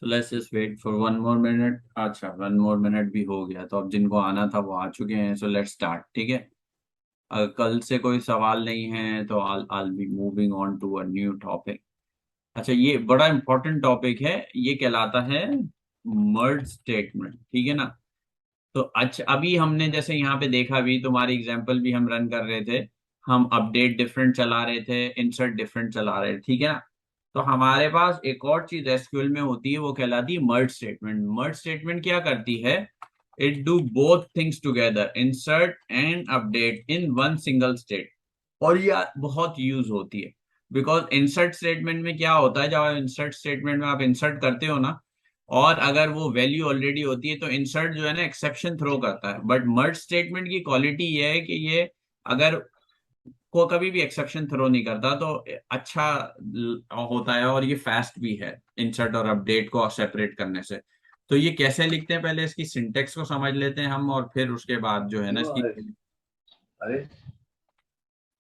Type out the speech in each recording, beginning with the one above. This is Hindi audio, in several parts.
So let's just wait for 1 more minute. अच्छा, 1 मोर मिनट भी हो गया, तो अब जिनको आना था वो आ चुके हैं। सो लेट्स स्टार्ट, ठीक है। अगर कल से कोई सवाल नहीं है तो I'll be moving on to a new topic. अच्छा, ये बड़ा इंपॉर्टेंट टॉपिक है। ये कहलाता है मर्ज स्टेटमेंट, ठीक है ना। तो अच्छा, अभी हमने जैसे यहाँ पे देखा, अभी तुम्हारी एग्जांपल भी हम रन कर रहे थे। हम अपडेट डिफरेंट चला रहे थे, इंसर्ट डिफरेंट चला रहे थे, ठीक है ना। तो हमारे पास एक और चीज एसक्यूएल में होती है, वो कहलाती है मर्ज स्टेटमेंट। मर्ज स्टेटमेंट क्या करती है? It do both things together, insert and update in one single state. और ये बहुत यूज होती है, बिकॉज इंसर्ट स्टेटमेंट में क्या होता है, जब इंसर्ट स्टेटमेंट में आप इंसर्ट करते हो ना, और अगर वो वैल्यू ऑलरेडी होती है तो इंसर्ट जो है ना एक्सेप्शन थ्रो करता है। बट मर्ज स्टेटमेंट की क्वालिटी ये है कि ये अगर को कभी भी एक्सेप्शन थ्रो नहीं करता, तो अच्छा होता है, और ये फास्ट भी है इंसर्ट और अपडेट को सेपरेट करने से। तो ये कैसे लिखते हैं, पहले इसकी सिंटेक्स को समझ लेते हैं हम, और फिर उसके बाद जो है ना इसकी। अरे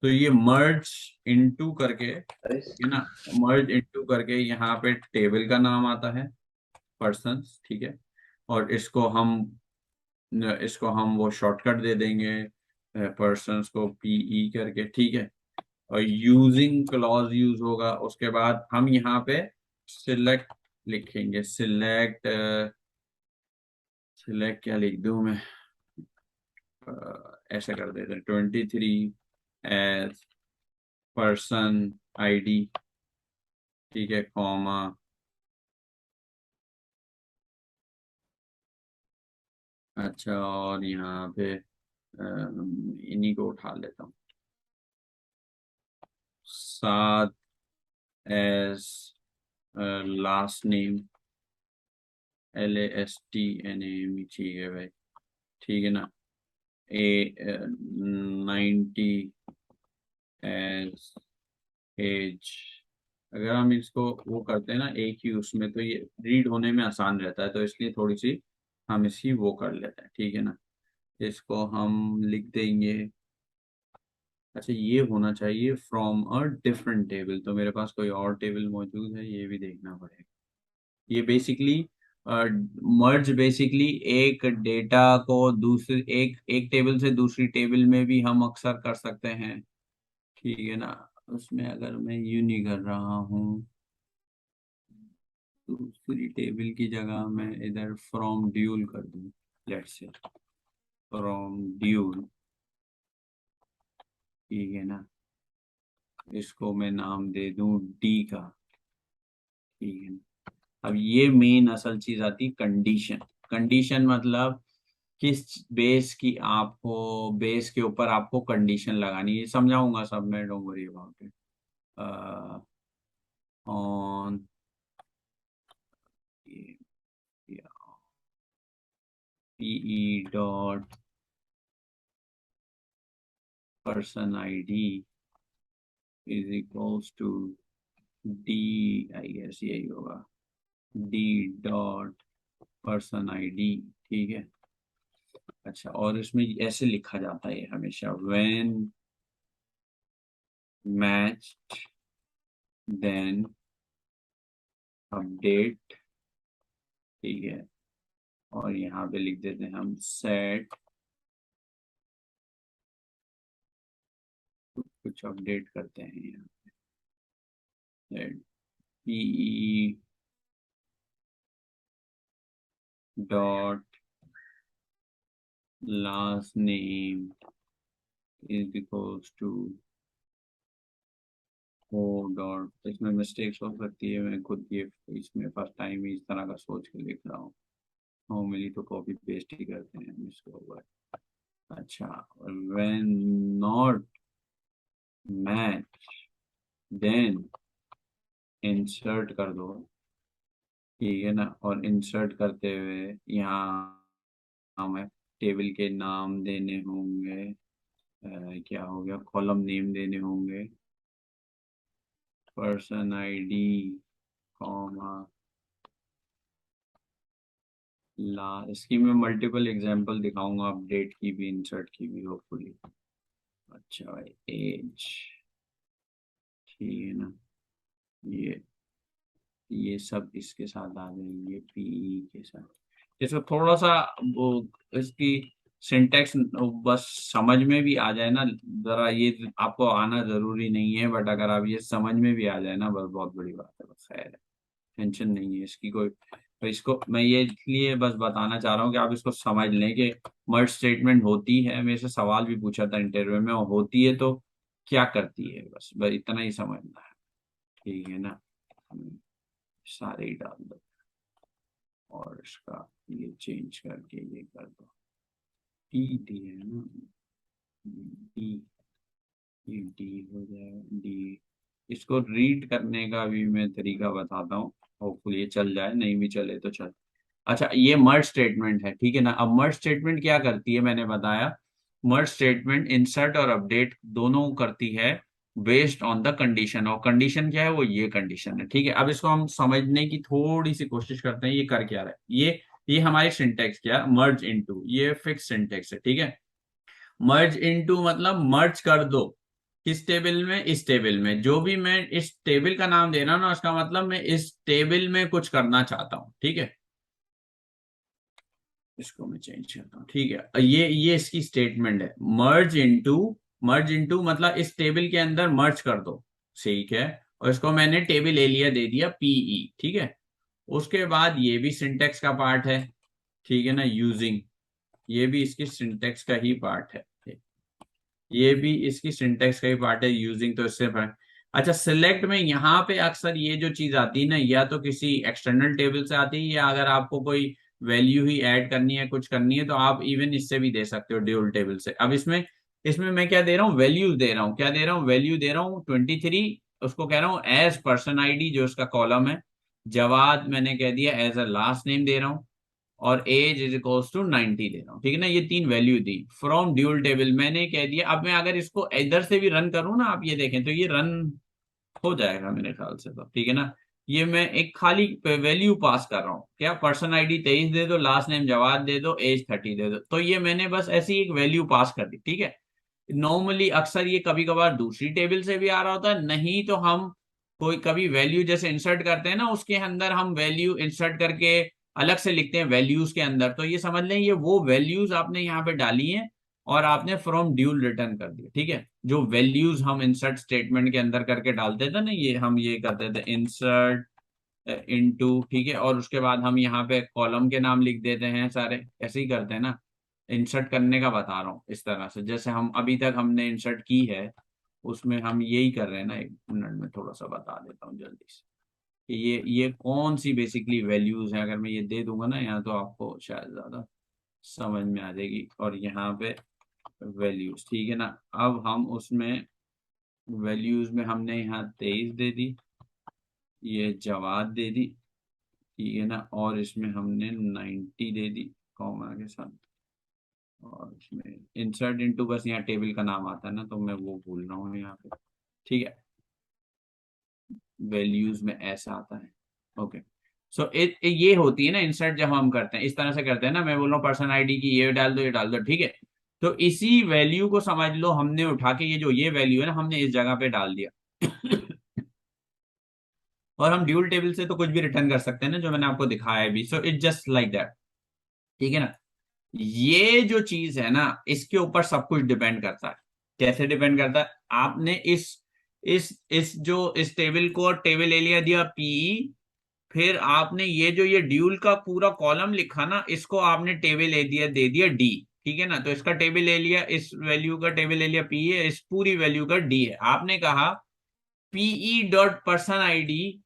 तो ये मर्ज इनटू करके, अरे है ना, मर्ज इनटू करके यहाँ पे टेबल का नाम आता है, पर्सन्स, ठीक है। और इसको हम वो शॉर्टकट दे देंगे, पर्सन्स को पीई करके, ठीक है। और यूजिंग क्लॉज यूज होगा, उसके बाद हम यहाँ पे सिलेक्ट लिखेंगे। सिलेक्ट, सिलेक्ट क्या लिख दूं मैं? ऐसा कर देते हैं 23 एज पर्सन आईडी, ठीक है, कॉमा। अच्छा, और यहाँ पे इन्हीं को उठा लेता हूँ। साथ एज लास्ट नेम, LASTNAME, ठीक है भाई, ठीक है ना। ए 90 एज एज। अगर हम इसको वो करते हैं ना एक ही उसमें, तो ये रीड होने में आसान रहता है, तो इसलिए थोड़ी सी हम इसकी वो कर लेते हैं, ठीक है ना। इसको हम लिख देंगे। अच्छा, ये होना चाहिए फ्रॉम अ डिफरेंट टेबल, तो मेरे पास कोई और टेबल मौजूद है, ये भी देखना पड़ेगा। ये बेसिकली मर्ज, बेसिकली एक डेटा को दूसरे एक एक टेबल से दूसरी टेबल में भी हम अक्सर कर सकते हैं, ठीक है ना। उसमें अगर मैं यू नहीं कर रहा हूँ, दूसरी टेबल की जगह मैं इधर फ्रॉम ड्यूल कर दूँ। लेट्स से फ्रॉम ड्यूल, ठीक है ना। इसको मैं नाम दे दूं डी का, ठीक है ना। अब ये मेन असल चीज आती, कंडीशन। कंडीशन मतलब किस बेस की आपको, बेस के ऊपर आपको कंडीशन लगानी है, समझाऊंगा सब मैं, don't worry about it. On PE dot person ID is equals to D, I guess यही होगा, डी डॉट पर्सन आईडी, ठीक है। अच्छा, और इसमें ऐसे लिखा जाता है हमेशा, व्हेन मैच देन अपडेट, ठीक है। और यहाँ पे लिख देते हैं हम सेट, कुछ अपडेट करते हैं यहाँ, set PE dot last name is equals to O dot. इसमें मिस्टेक्स हो सकती है, मैं खुद ये इसमें फर्स्ट टाइम इस तरह का सोच के लिख रहा हूँ। नॉर्मली तो कॉपी पेस्ट ही करते हैं हम इसको ऊपर। अच्छा, when not match then insert कर दो, ठीक है ना। और इंसर्ट करते हुए यहाँ हमें टेबल के नाम देने होंगे, क्या हो गया, कॉलम नेम देने होंगे, पर्सन आईडी, कॉमा, ला। इसकी मैं मल्टीपल एग्जांपल दिखाऊंगा, अपडेट की भी इंसर्ट की भी होपफुली। अच्छा भाई, एज, ठीक है ना, ये ये सब इसके साथ आ जाएंगे, पीई के साथ। इसको थोड़ा सा वो इसकी सिंटेक्स बस समझ में भी आ जाए ना जरा, ये आपको आना जरूरी नहीं है, बट अगर आप ये समझ में भी आ जाए ना बस बहुत बड़ी बात है, बस खैर है, टेंशन नहीं है इसकी कोई। तो इसको मैं ये इसलिए बस बताना चाह रहा हूँ कि आप इसको समझ लें कि मर्ज स्टेटमेंट होती है, मेरे से सवाल भी पूछा था इंटरव्यू में, और होती है तो क्या करती है, बस इतना ही समझना है, ठीक है ना। सारे ही डाल दो और इसका ये चेंज करके ये कर दो, टी डी है ना, डी, ये डी हो जाए डी। इसको रीड करने का भी मैं तरीका बताता हूँ, होपफुली ये चल जाए, नहीं भी चले तो चल। अच्छा, ये मर्ज स्टेटमेंट है, ठीक है ना। अब मर्ज स्टेटमेंट क्या करती है, मैंने बताया मर्ज स्टेटमेंट इंसर्ट और अपडेट दोनों करती है बेस्ड ऑन द कंडीशन, और कंडीशन क्या है, वो ये कंडीशन है, ठीक है। अब इसको हम समझने की थोड़ी सी कोशिश करते हैं, ये कर क्या रहा है। ये हमारी सिंटेक्स क्या, मर्ज इनटू, ये फिक्स सिंटेक्स है, ठीक है। मर्ज इनटू मतलब मर्ज कर दो, किस टेबल में, इस टेबल में। जो भी मैं इस टेबल का नाम दे रहा हूं ना, उसका मतलब मैं इस टेबल में कुछ करना चाहता हूं, ठीक है। इसको मैं चेंज करता हूँ, ठीक है। ये इसकी स्टेटमेंट है, मर्ज इनटू मतलब इस टेबल के अंदर मर्ज कर दो, ठीक है। और इसको मैंने टेबल एरिया दे दिया पीई, ठीक है। उसके बाद ये भी सिंटेक्स का पार्ट है, ठीक है ना, यूजिंग, ये भी इसकी सिंटेक्स का ही पार्ट है, ये भी इसकी सिंटेक्स का ही पार्ट है, यूजिंग तो इससे अच्छा, सिलेक्ट में यहाँ पे अक्सर ये जो चीज आती है ना, या तो किसी एक्सटर्नल टेबल से आती है, या अगर आपको कोई वैल्यू ही ऐड करनी है, कुछ करनी है, तो आप इवन इससे भी दे सकते हो, ड्यूल टेबल से। अब इसमें इसमें मैं क्या दे रहा हूँ, वैल्यूज दे रहा हूँ, क्या दे रहा हूँ, वैल्यू दे रहा हूँ 23। उसको कह रहा हूँ एज पर्सन आईडी, जो उसका कॉलम है। जवाद मैंने कह दिया एज अ लास्ट नेम दे रहा हूँ, और एज इज इक्वल्स टू 90 दे रहा हूँ, ठीक है ना। ये तीन value the from dual table, मैंने कह दिया। अब मैं अगर इसको इधर से भी रन करूँ ना, आप ये देखें तो ये रन हो जाएगा मेरे ख्याल से, तो ठीक है ना। ये मैं एक खाली वैल्यू पास कर रहा हूँ, क्या, पर्सन आईडी 23 दे दो, लास्ट नेम जवाद दे दो, एज 30 दे दो, तो ये मैंने बस ऐसी एक वैल्यू पास कर दी, ठीक है। नॉर्मली अक्सर ये कभी कभार दूसरी टेबल से भी आ रहा होता है, नहीं तो हम कोई कभी वैल्यू जैसे इंसर्ट करते हैं ना, उसके अंदर हम वैल्यू इंसर्ट करके अलग से लिखते हैं वैल्यूज के अंदर, तो ये समझ लें ये वो वैल्यूज आपने यहाँ पे डाली हैं, और आपने फ्रॉम ड्यूल रिटर्न कर दिया, ठीक है। जो वैल्यूज हम इंसर्ट स्टेटमेंट के अंदर करके डालते थे ना, ये हम ये करते थे इंसर्ट इनटू, ठीक है, और उसके बाद हम यहाँ पे कॉलम के नाम लिख देते हैं सारे, ऐसे ही करते हैं ना। इंसर्ट करने का बता रहा हूँ, इस तरह से जैसे हम अभी तक हमने इंसर्ट की है, उसमें हम यही कर रहे हैं ना। एक मिनट में थोड़ा सा बता देता हूँ जल्दी से कि ये कौन सी बेसिकली वैल्यूज हैं। अगर मैं ये दे दूंगा ना यहाँ, तो आपको शायद ज्यादा समझ में आ जाएगी। और यहाँ पे वैल्यूज, ठीक है ना। अब हम उसमें वैल्यूज में हमने यहाँ 23 दे दी, ये जवाब दे दी, ठीक है ना, और इसमें हमने 90 दे दी कॉमा के साथ, और इसमें इंसर्ट इनटू बस यहाँ टेबल का नाम आता है ना, तो मैं वो भूल रहा हूँ यहाँ पे, ठीक है। वैल्यूज में ऐसा आता है, ओके। सो ये होती है ना इंसर्ट, जब हम करते हैं इस तरह से करते हैं ना, मैं बोल रहा हूँ पर्सन आईडी की ये डाल दो, ये डाल दो, ठीक है। तो इसी वैल्यू को समझ लो, हमने उठा के ये जो ये वैल्यू है ना, हमने इस जगह पे डाल दिया। और हम ड्यूल टेबल से तो कुछ भी रिटर्न कर सकते हैं ना, जो मैंने आपको दिखाया है भी। So it just like that, ठीक है ना। ये जो चीज है ना, इसके ऊपर सब कुछ डिपेंड करता है। कैसे डिपेंड करता है, आपने इस जो इस टेबल को टेबल एरिया दिया पी, फिर आपने ये ड्यूल का पूरा कॉलम लिखा ना, इसको आपने टेबल एरिया दे दिया डी, ठीक है ना। तो इसका टेबल एरिया, इस वैल्यू का टेबल एरिया पी है, इस पूरी वैल्यू का डी है। आपने कहा पीई डॉट पर्सन आईडी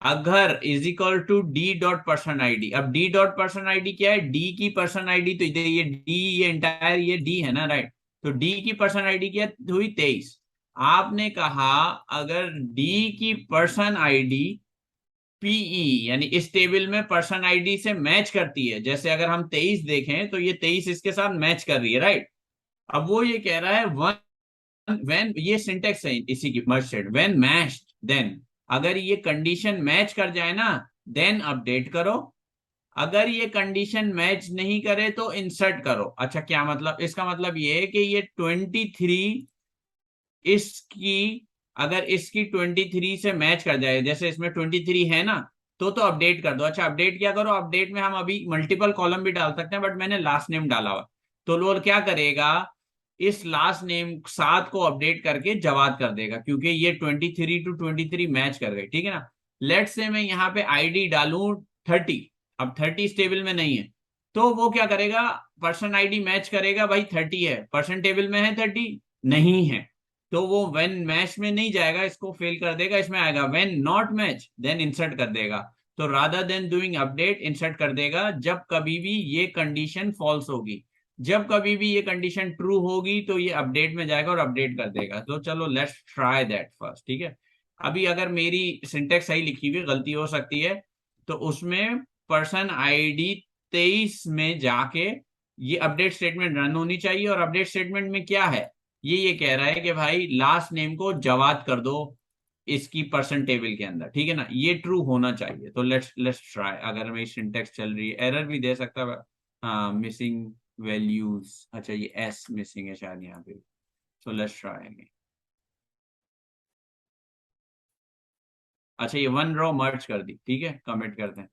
अगर is equal to D dot person ID. अब डी डॉट पर्सन आईडी क्या है, डी की पर्सन आईडी, तो इधर ये डी, ये एंटायर ये डी है ना, राइट। तो डी की पर्सन आईडी क्या हुई, 23। आपने कहा अगर डी की पर्सन आईडी पीई, यानी इस टेबल में पर्सन आईडी से मैच करती है, जैसे अगर हम 23 देखें तो ये 23 इसके साथ मैच कर रही है, राइट। अब वो ये कह रहा है वन, व्हेन, ये सिंटेक्स है इसी की, मर्ज व्हेन मैच्ड देन, अगर ये कंडीशन मैच कर जाए ना, देन अपडेट करो। अगर ये कंडीशन मैच नहीं करे तो इंसर्ट करो। अच्छा, क्या मतलब, इसका मतलब ये है कि ये 23 इसकी, अगर इसकी 23 से मैच कर जाए, जैसे इसमें 23 है ना, तो अपडेट कर दो। अच्छा अपडेट क्या करो, अपडेट में हम अभी मल्टीपल कॉलम भी डाल सकते हैं, बट मैंने लास्ट नेम डाला हुआ। तो वो क्या करेगा, इस लास्ट नेम 7 को अपडेट करके जवाब कर देगा, क्योंकि ये 23 to 23 मैच कर गई, ठीक है ना। लेट से मैं यहाँ पे आईडी डालूं 30, अब 30 टेबल में नहीं है, तो वो क्या करेगा, पर्सन आईडी मैच करेगा, भाई 30 है, पर्सन टेबल में है 30 नहीं है, तो वो व्हेन मैच में नहीं जाएगा, इसको फेल कर देगा, इसमें आएगा when not match then insert कर देगा। तो rather than doing update insert कर देगा जब कभी भी ये कंडीशन फॉल्स होगी। जब कभी भी ये कंडीशन ट्रू होगी तो ये अपडेट में जाएगा और अपडेट कर देगा। तो चलो लेट्स ट्राई दैट फर्स्ट, ठीक है। अभी अगर मेरी सिंटेक्स सही लिखी हुई, गलती हो सकती है, तो उसमें पर्सन आईडी 23 में जाके ये अपडेट स्टेटमेंट रन होनी चाहिए। और अपडेट स्टेटमेंट में क्या है, ये कह रहा है कि भाई लास्ट नेम को जवाब कर दो इसकी पर्सन टेबल के अंदर, ठीक है ना, ये ट्रू होना चाहिए। तो लेट्स ट्राई, अगर मेरी सिंटेक्स चल रही है, एरर भी दे सकता है। हाँ मिसिंग वैल्यूज, अच्छा ये एस मिसिंग है शायद यहाँ पे। सो लेट्स ट्राई। अच्छा ये वन रो मर्ज कर दी, ठीक है, कमिट करते हैं।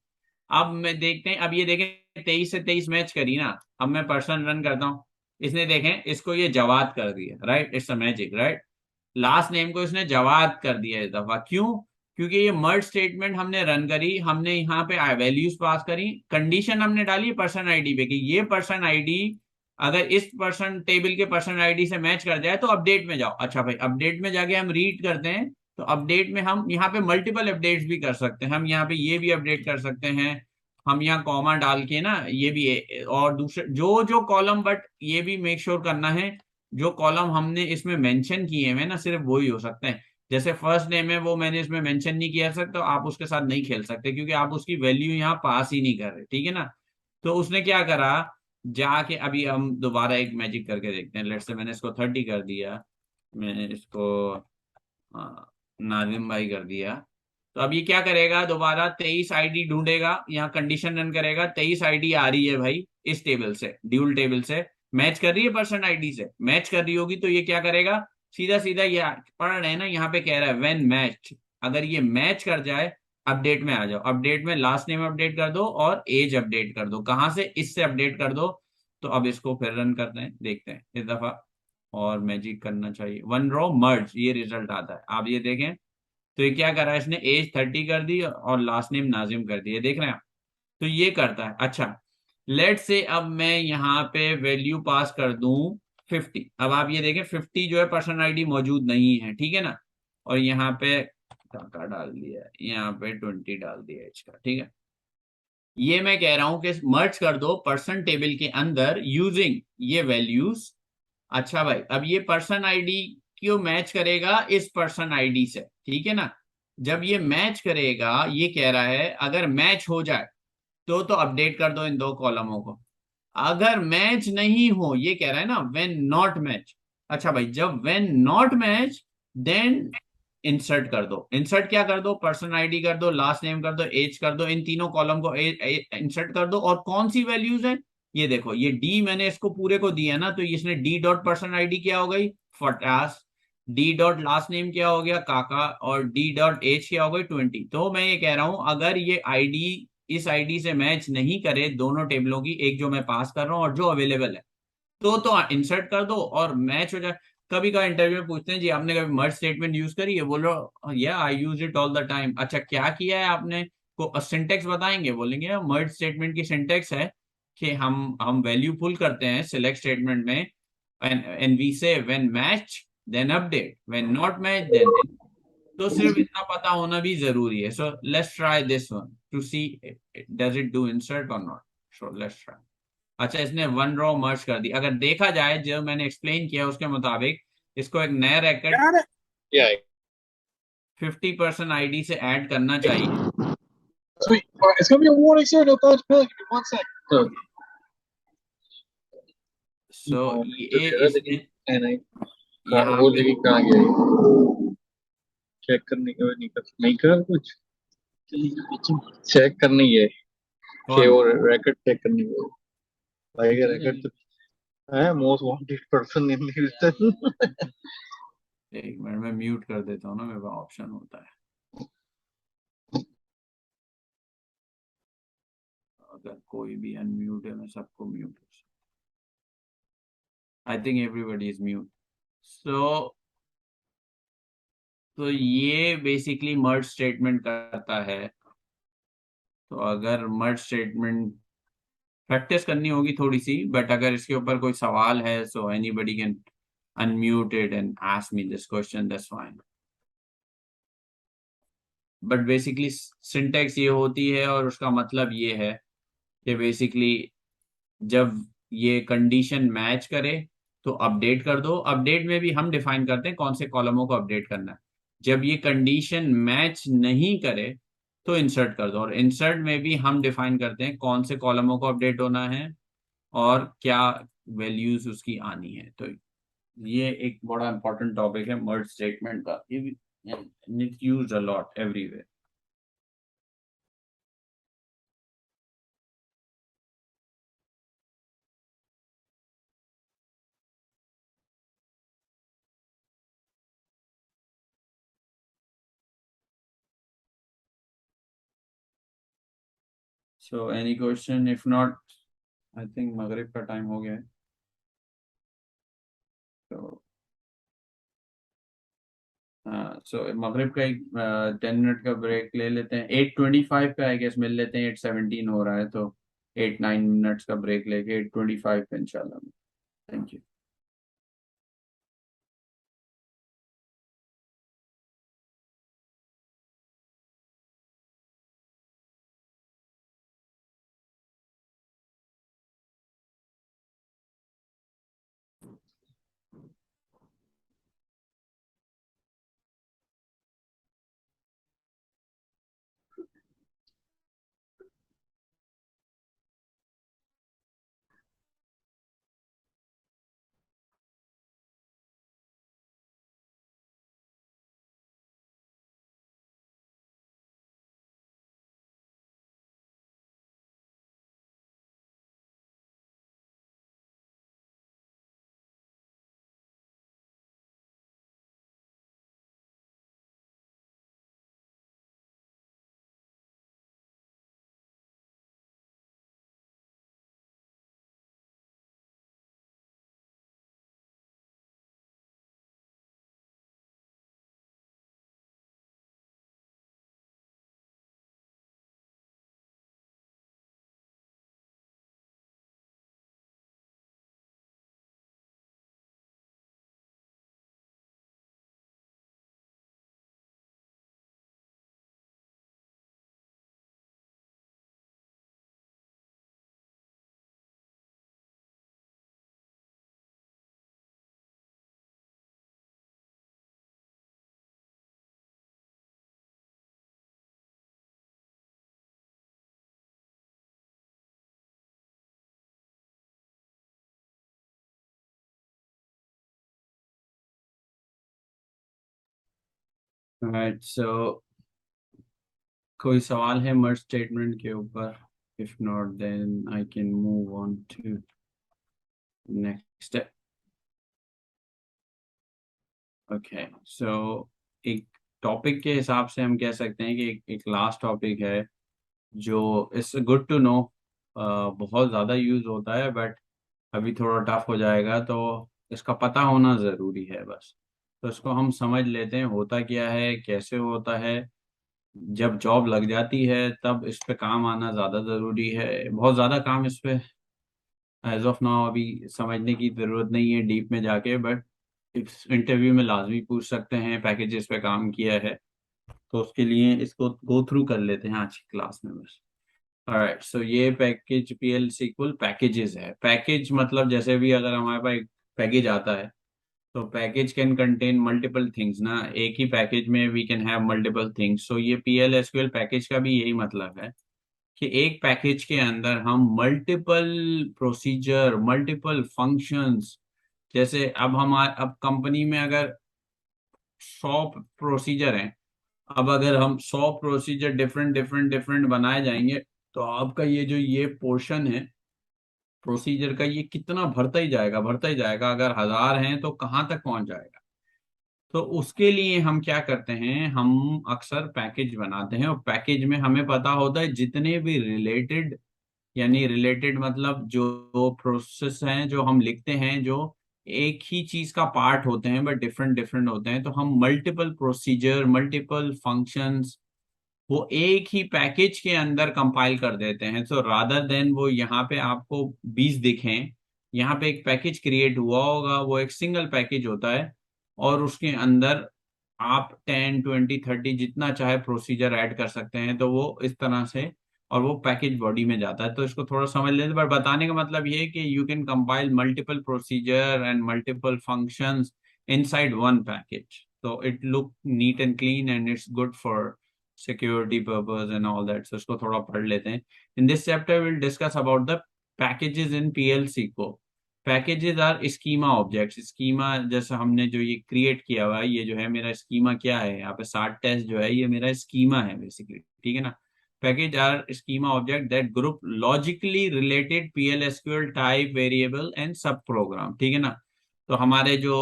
अब मैं देखते हैं, अब ये देखें 23 से 23 मैच करी ना। अब मैं पर्सन रन करता हूँ, इसने देखें इसको ये जवाब कर दिया, right, it's a magic, right. Last name को इसने जवाब कर दिया इस दफा, क्यों, क्योंकि ये मर्ज स्टेटमेंट हमने रन करी, हमने यहाँ पे वैल्यूज पास करी, कंडीशन हमने डाली पर्सन आईडी पे कि ये पर्सन आईडी अगर इस पर्सन टेबल के पर्सन आईडी से मैच कर जाए तो अपडेट में जाओ। अच्छा भाई अपडेट में जाके हम रीड करते हैं, तो अपडेट में हम यहाँ पे मल्टीपल अपडेट्स भी कर सकते हैं, हम यहाँ पे ये भी अपडेट कर सकते हैं, हम यहाँ कॉमा डाल के ना ये भी और दूसरे जो जो कॉलम, बट ये भी मेक श्योर करना है जो कॉलम हमने इसमें मेंशन किए हुए ना सिर्फ वही हो सकते हैं। जैसे फर्स्ट नेम है वो मैंने इसमें मेंशन नहीं किया सकता, तो आप उसके साथ नहीं खेल सकते क्योंकि आप उसकी वैल्यू यहाँ पास ही नहीं कर रहे, ठीक है ना। तो उसने क्या करा, जाके अभी हम दोबारा एक मैजिक करके देखते हैं। लेट्स से मैंने इसको 30 कर दिया, मैंने इसको नाजिम भाई कर दिया। तो अब ये क्या करेगा, दोबारा 23 आईडी ढूंढेगा, यहाँ कंडीशन रन करेगा, 23 आईडी आ रही है भाई इस टेबल से, ड्यूल टेबल से मैच कर रही है, पर्सन आईडी से मैच कर रही होगी, तो ये क्या करेगा, सीधा सीधा ये पढ़ रहे हैं ना, यहाँ पे कह रहा है व्हेन मैच, अगर ये मैच कर जाए अपडेट में आ जाओ, अपडेट में लास्ट नेम अपडेट कर दो और एज अपडेट कर दो, कहाँ से, इससे अपडेट कर दो। तो अब इसको फिर रन करते हैं, देखते हैं इस दफा, और मैजिक करना चाहिए, वन रो मर्ज ये रिजल्ट आता है, आप ये देखें। तो ये क्या करा है, इसने एज 30 कर दी और लास्ट नेम नाजिम कर दिया, देख रहे हैं आप। तो ये करता है। अच्छा लेट से अब मैं यहाँ पे वैल्यू पास कर दूं 50, अब आप ये देखें 50 जो है पर्सन आईडी मौजूद नहीं है, ठीक है ना। और यहाँ पे का डाल दिया, यहाँ पे 20 डाल दिया इसका, ठीक है। ये मैं कह रहा हूं कि मर्ज कर दो पर्सन टेबल के अंदर यूजिंग ये वैल्यूज। अच्छा भाई अब ये पर्सन आईडी क्यों मैच करेगा इस पर्सन आईडी से, ठीक है ना। जब ये मैच करेगा, ये कह रहा है अगर मैच हो जाए तो अपडेट कर दो इन दो कॉलमों को, अगर मैच नहीं हो, ये कह रहा है ना व्हेन नॉट मैच। अच्छा भाई जब when not match then insert कर दो, इंसर्ट क्या कर दो, पर्सन आईडी कर दो, लास्ट नेम कर दो, एज कर दो, इन तीनों कॉलम को इंसर्ट कर दो। और कौन सी वैल्यूज है, ये देखो, ये डी मैंने इसको पूरे को दिया ना, तो इसने डी डॉट पर्सन आईडी क्या हो गई 50, डी डॉट लास्ट नेम क्या हो गया काका, और डी डॉट एज क्या हो गई 20। तो मैं ये कह रहा हूं अगर ये आईडी इस आईडी से मैच नहीं करे, दोनों टेबलों की, एक जो मैं पास कर रहा हूँ और जो अवेलेबल है, तो इंसर्ट कर दो और मैच हो जाए। कभी कभी इंटरव्यू में पूछते हैं जी आपने कभी मर्ज स्टेटमेंट यूज करी है, बोलो या I use it all the time. अच्छा क्या किया है आपने, को सिंटेक्स बताएंगे, बोलेंगे मर्ज स्टेटमेंट की सिंटेक्स है कि हम वैल्यू पुल करते हैं सिलेक्ट स्टेटमेंट में, and we say when match then update, when not match then. तो सिर्फ इतना पता होना भी जरूरी है। So let's try this one to see does it do insert और नॉट। So let's try. अच्छा इसने वन रो मर्ज कर दी, अगर देखा जाए जो मैंने एक्सप्लेन किया उसके मुताबिक, इसको एक नया रैकेट यार 50% आईडी से ऐड करना चाहिए। sweet. It's gonna be a warning soon. No thoughts, Bill. Give me 1 sec. सो तो ये दे रहा इसने लेकिन नहीं कहाँ यहाँ वो पे लेकिन कहाँ गया चेक करने का नहीं कर कुछ चेक करनी है कि कौन, वो रैकेट चेक करनी है भाई का रैकेट तो है most wanted person in Houston एक मिनट में म्यूट कर देता हूँ ना, मेरे पास ऑप्शन होता है। अगर कोई भी अनम्यूट है मैं सबको म्यूट कर सकता। I think everybody is mute. So तो ये बेसिकली मर्ज स्टेटमेंट करता है। तो अगर मर्ज स्टेटमेंट प्रैक्टिस करनी होगी थोड़ी सी, बट अगर इसके ऊपर कोई सवाल है so anybody can unmute it and ask me this question, that's fine. But basically syntax ये होती है और उसका मतलब ये है कि बेसिकली जब ये कंडीशन मैच करे तो अपडेट कर दो। अपडेट में भी हम डिफाइन करते हैं कौन से कॉलमों को अपडेट करना है। जब ये कंडीशन मैच नहीं करे तो इंसर्ट कर दो, और इंसर्ट में भी हम डिफाइन करते हैं कौन से कॉलमों को अपडेट होना है और क्या वैल्यूज उसकी आनी है। तो ये एक बड़ा इंपॉर्टेंट टॉपिक है मर्ज स्टेटमेंट का। It used a lot everywhere. So any question, if not I think मगरिब का टाइम हो गया है। तो हाँ, सो मगरिब का एक 10 मिनट का ब्रेक ले लेते हैं। 8:25 का आई गेस मिल लेते हैं। 8:17 हो रहा है, तो 8-9 मिनट्स का ब्रेक लेके 8:25 पे इंशाल्लाह। Thank you. राइट, सो कोई सवाल है मर्ज स्टेटमेंट के ऊपर? If not then I can move on to next. Okay, so एक टॉपिक के हिसाब से हम कह सकते हैं कि एक लास्ट टॉपिक है जो इट्स गुड टू नो। बहुत ज़्यादा यूज होता है बट अभी थोड़ा टफ हो जाएगा, तो इसका पता होना ज़रूरी है बस। तो इसको हम समझ लेते हैं होता क्या है, कैसे होता है। जब जॉब लग जाती है तब इस पे काम आना ज़्यादा ज़रूरी है। बहुत ज़्यादा काम इस पे एज ऑफ नाउ अभी समझने की ज़रूरत नहीं है डीप में जाके, बट इस इंटरव्यू में लाजमी पूछ सकते हैं पैकेजेस पे काम किया है। तो उसके लिए इसको गो थ्रू कर लेते हैं आज की क्लास में बस। ऑलराइट, सो ये पैकेज पीएल सीक्वल पैकेजेस है। पैकेज मतलब जैसे भी अगर हमारे पास एक पैकेज आता है तो package can contain multiple things ना। एक ही पैकेज में we can have multiple things. So ये पीएल एसक्यूएल पैकेज का भी यही मतलब है कि एक पैकेज के अंदर हम मल्टीपल प्रोसीजर, मल्टीपल फंक्शंस, जैसे अब कंपनी में अगर 100 प्रोसीजर हैं, अब अगर हम 100 प्रोसीजर डिफरेंट डिफरेंट डिफरेंट बनाए जाएंगे तो आपका ये पोर्शन है प्रोसीजर का, ये कितना भरता ही जाएगा भरता ही जाएगा। अगर 1000 हैं तो कहाँ तक पहुंच जाएगा। तो उसके लिए हम क्या करते हैं, हम अक्सर पैकेज बनाते हैं और पैकेज में हमें पता होता है जितने भी रिलेटेड यानी रिलेटेड मतलब जो प्रोसेस हैं जो हम लिखते हैं, जो एक ही चीज का पार्ट होते हैं बट डिफरेंट डिफरेंट होते हैं, तो हम मल्टीपल प्रोसीजर, मल्टीपल फंक्शंस वो एक ही पैकेज के अंदर कंपाइल कर देते हैं। सो रादर देन वो यहाँ पे आपको 20 दिखें, यहाँ पे एक पैकेज क्रिएट हुआ होगा, वो एक सिंगल पैकेज होता है, और उसके अंदर आप 10, 20, 30 जितना चाहे प्रोसीजर ऐड कर सकते हैं। तो वो इस तरह से, और वो पैकेज बॉडी में जाता है। तो इसको थोड़ा समझ लेते, पर बताने का मतलब ये है कि you can compile multiple procedure and multiple functions inside one package, तो it look neat and clean and it's good for security purpose and all that. So इसको थोड़ा पढ़ लेते हैं. In this chapter we'll discuss about the packages in PLC को. Packages are schema objects. Schema जैसे हमने जो ये create किया हुआ है, ये जो है मेरा schema क्या है, यहाँ पे 60 टेस्ट जो है ये मेरा schema है बेसिकली, ठीक है ना. Package are schema object that group logically related PLSQL type variable and sub program, ठीक है ना. तो हमारे जो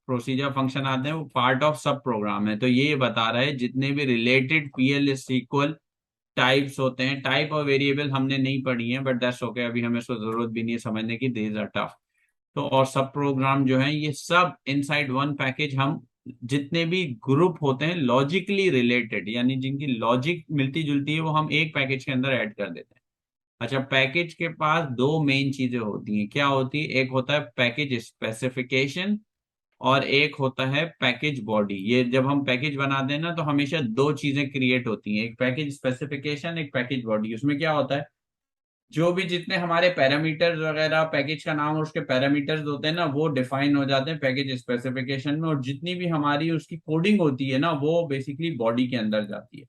प्रोसीजर फंक्शन आते हैं वो पार्ट ऑफ सब प्रोग्राम है। तो ये बता रहा है जितने भी रिलेटेड पीएल सीक्वल टाइप्स होते हैं, टाइप और वेरिएबल हमने नहीं पढ़ी है बट दैट्स ओके, अभी हमें इसको जरूरत भी नहीं है समझने की, दीज आर टफ. तो और सब प्रोग्राम जो है ये सब इनसाइड वन पैकेज, हम जितने भी ग्रुप होते हैं लॉजिकली रिलेटेड यानी जिनकी लॉजिक मिलती जुलती है वो हम एक पैकेज के अंदर ऐड कर देते हैं. अच्छा, पैकेज के पास दो मेन चीजें होती हैं. क्या होती है? एक होता है पैकेज स्पेसिफिकेशन और एक होता है पैकेज बॉडी. ये जब हम पैकेज बनाते हैं ना तो हमेशा दो चीजें क्रिएट होती हैं, एक पैकेज स्पेसिफिकेशन, एक पैकेज बॉडी. उसमें क्या होता है, जो भी जितने हमारे पैरामीटर्स वगैरह पैकेज का नाम और उसके पैरामीटर्स होते हैं ना वो डिफाइन हो जाते हैं पैकेज स्पेसिफिकेशन में, और जितनी भी हमारी उसकी कोडिंग होती है ना वो बेसिकली बॉडी के अंदर जाती है.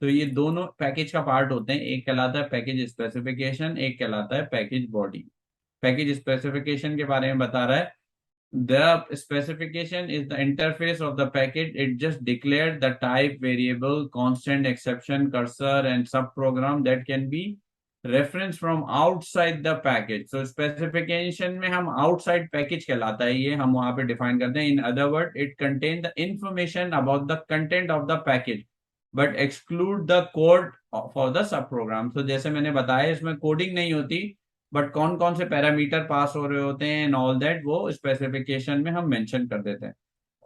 तो ये दोनों पैकेज का पार्ट होते हैं, एक कहलाता है पैकेज स्पेसिफिकेशन, एक कहलाता है पैकेज बॉडी. पैकेज स्पेसिफिकेशन के बारे में बता रहा है, the specification is the interface of the package. It just declared the type, variable, constant, exception, cursor, and subprogram that can be referenced from outside the package. So specification में हम outside package कहलाता है, ये हम वहां पे define करते हैं. In other words, it contain the information about the content of the package, but exclude the code for the subprogram. So जैसे मैंने बताया इसमें कोडिंग नहीं होती, बट कौन कौन से पैरामीटर पास हो रहे होते हैं एंड ऑल दैट वो स्पेसिफिकेशन में हम मेंशन कर देते हैं.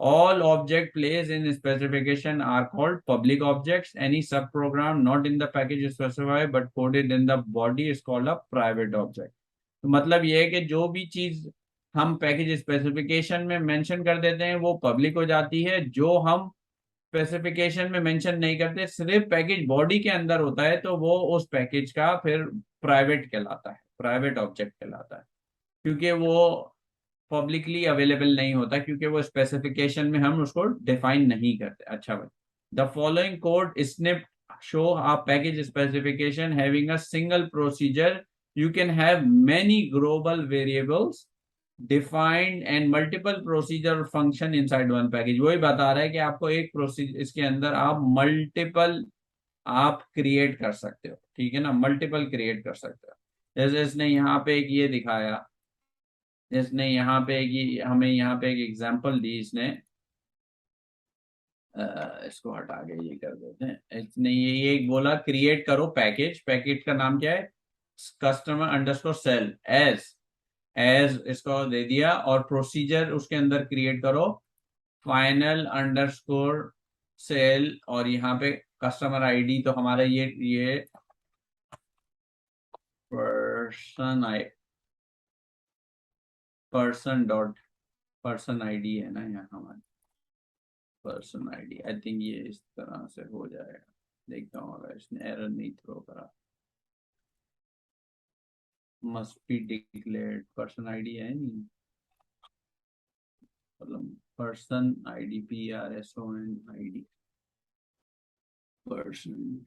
All object place in specification are called public objects. Any sub program not in the package specified but coded in the body is called a private object. तो मतलब ये है कि जो भी चीज हम पैकेज स्पेसिफिकेशन में मेंशन कर देते हैं वो पब्लिक हो जाती है, जो हम स्पेसिफिकेशन में मेंशन नहीं करते सिर्फ पैकेज बॉडी के अंदर होता है तो वो उस पैकेज का फिर प्राइवेट कहलाता है, प्राइवेट ऑब्जेक्ट कहलाता है, क्योंकि वो पब्लिकली अवेलेबल नहीं होता, क्योंकि वो स्पेसिफिकेशन में हम उसको डिफाइन नहीं करते. अच्छा भाई, the following code snip show a package specification having a single procedure. You can have many global variables defined and multiple procedure function inside one package. वही बता रहा है कि आपको एक प्रोसीजर इसके अंदर आप मल्टीपल आप क्रिएट कर सकते हो, ठीक है ना, मल्टीपल क्रिएट कर सकते हो. जैसे इसने यहाँ पे एक ये दिखाया, इसने यहाँ पे एक हमें यहाँ पे एक एग्जांपल दी इसने. इसको हटा के ये कर देते हैं. इसने ये एक बोला क्रिएट करो पैकेज. पैकेज का नाम क्या है? Customer underscore sal as. As इसको दे दिया, और प्रोसीजर उसके अंदर क्रिएट करो फाइनल अंडरस्कोर सेल, और यहाँ पे कस्टमर आईडी. तो हमारा ये person I person dot person ID है ना यहाँ हमारे. पर्सन आईडी आई थिंक ये इस तरह से हो जाएगा. देखता हूँ अगर इसने एरर नहीं थ्रो करा. Must be declared person ID है नहीं, मतलब person ID PRSON ID person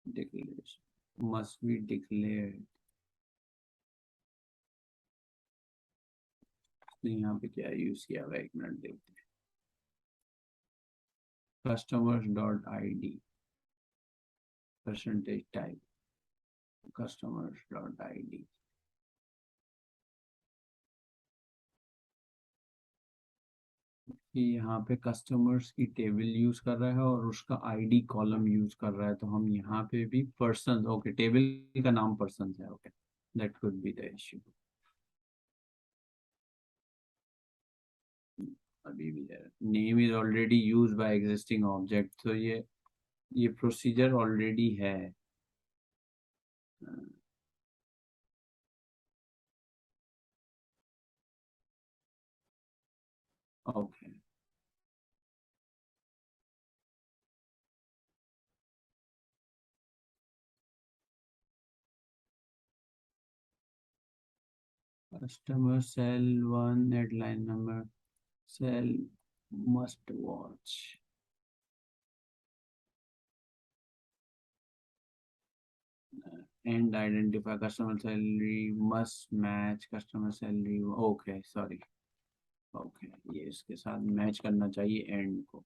declaration must be declared. यहाँ पे क्या यूज किया हुआ एक मिनट देखते हैं. Customers dot ID percentage type customers dot ID. कि यहाँ पे कस्टमर्स की टेबल यूज कर रहा है और उसका आईडी कॉलम यूज कर रहा है, तो हम यहाँ पे भी पर्सन, ओके टेबल का नाम पर्सन है, okay that could be the issue. अभी भी है name is already use by existing object, तो ये प्रोसीजर ऑलरेडी है। Okay customer sal one at line number sal must watch and identify customer salary must match customer salary, okay sorry, okay ये इसके साथ मैच करना चाहिए एंड को,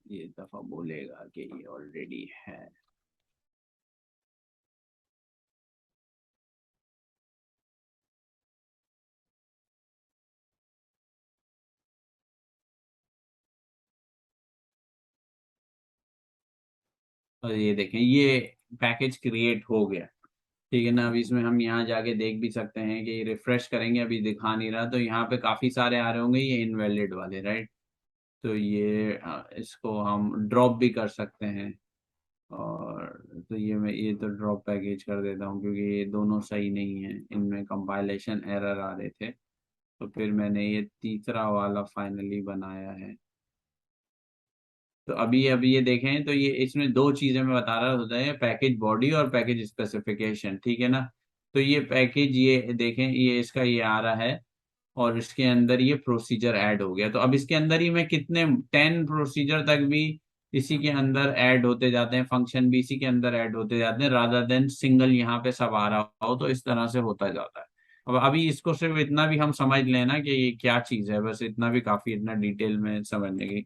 ये दफा बोलेगा कि ये ऑलरेडी है। और ये देखें ये पैकेज क्रिएट हो गया, ठीक है ना। अभी इसमें हम यहाँ जाके देख भी सकते हैं कि रिफ्रेश करेंगे, अभी दिखा नहीं रहा, तो यहाँ पे काफी सारे आ रहे होंगे ये इनवैलिड वाले, राइट। तो ये इसको हम ड्रॉप भी कर सकते हैं, और तो ये मैं ये तो ड्रॉप पैकेज कर देता हूँ क्योंकि ये दोनों सही नहीं है, इनमें कंपाइलेशन एरर आ रहे थे, तो फिर मैंने ये तीसरा वाला फाइनली बनाया है। तो अभी अभी ये देखें तो ये इसमें दो चीजें मैं बता रहा होता है, पैकेज बॉडी और पैकेज स्पेसिफिकेशन, ठीक है ना। तो ये पैकेज ये देखें ये इसका ये आ रहा है, और इसके अंदर ये प्रोसीजर ऐड हो गया, तो अब इसके अंदर ही मैं कितने 10 प्रोसीजर तक भी इसी के अंदर ऐड होते जाते हैं, फंक्शन भी इसी के अंदर ऐड होते जाते हैं, रादर देन सिंगल यहाँ पे सब आ रहा हो, तो इस तरह से होता जाता है। अब अभी इसको सिर्फ इतना भी हम समझ लेना कि ये क्या चीज है, बस इतना भी काफी, इतना डिटेल में समझने की।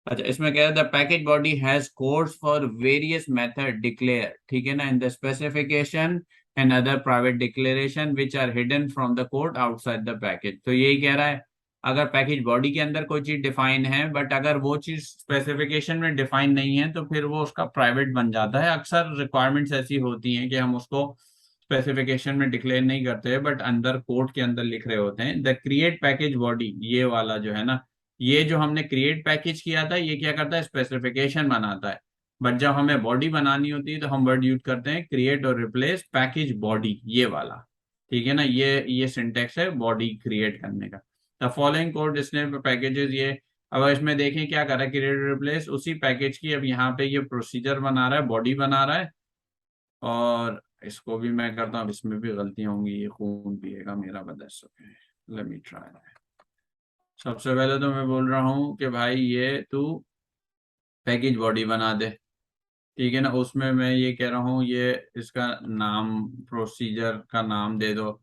अच्छा इसमें कह रहा था package body has codes for various method declare, ठीक है ना, in the specification and other private declaration which are hidden from the code outside the package. तो यही कह रहा है, अगर पैकेज बॉडी के अंदर कोई चीज डिफाइन है बट अगर वो चीज स्पेसिफिकेशन में डिफाइन नहीं है तो फिर वो उसका प्राइवेट बन जाता है। अक्सर रिक्वायरमेंट्स ऐसी होती हैं कि हम उसको स्पेसिफिकेशन में डिक्लेयर नहीं करते बट अंदर कोड के अंदर लिख रहे होते हैं। द क्रिएट पैकेज बॉडी ये वाला जो है ना, ये जो हमने क्रिएट पैकेज किया था ये क्या करता है, स्पेसिफिकेशन बनाता है। बट जब हमें बॉडी बनानी होती है तो हम वर्ड यूज करते हैं क्रिएट और रिप्लेस पैकेज बॉडी, ये वाला, ठीक है ना। ये सिंटेक्स है बॉडी क्रिएट करने का। द फॉलोइंग कोड इसने पैकेजेस ये, अब इसमें देखें क्या कर रहा है, क्रिएट रिप्लेस उसी पैकेज की, अब यहाँ पे ये प्रोसीजर बना रहा है, बॉडी बना रहा है, और इसको भी मैं करता हूँ, इसमें भी गलतियां होंगी, ये खून पिएगा मेरा बदस, लेट मी ट्राई। सबसे पहले तो मैं बोल रहा हूँ कि भाई ये तू पैकेज बॉडी बना दे, ठीक है ना। उसमें मैं ये कह रहा हूँ ये इसका नाम, प्रोसीजर का नाम दे दो।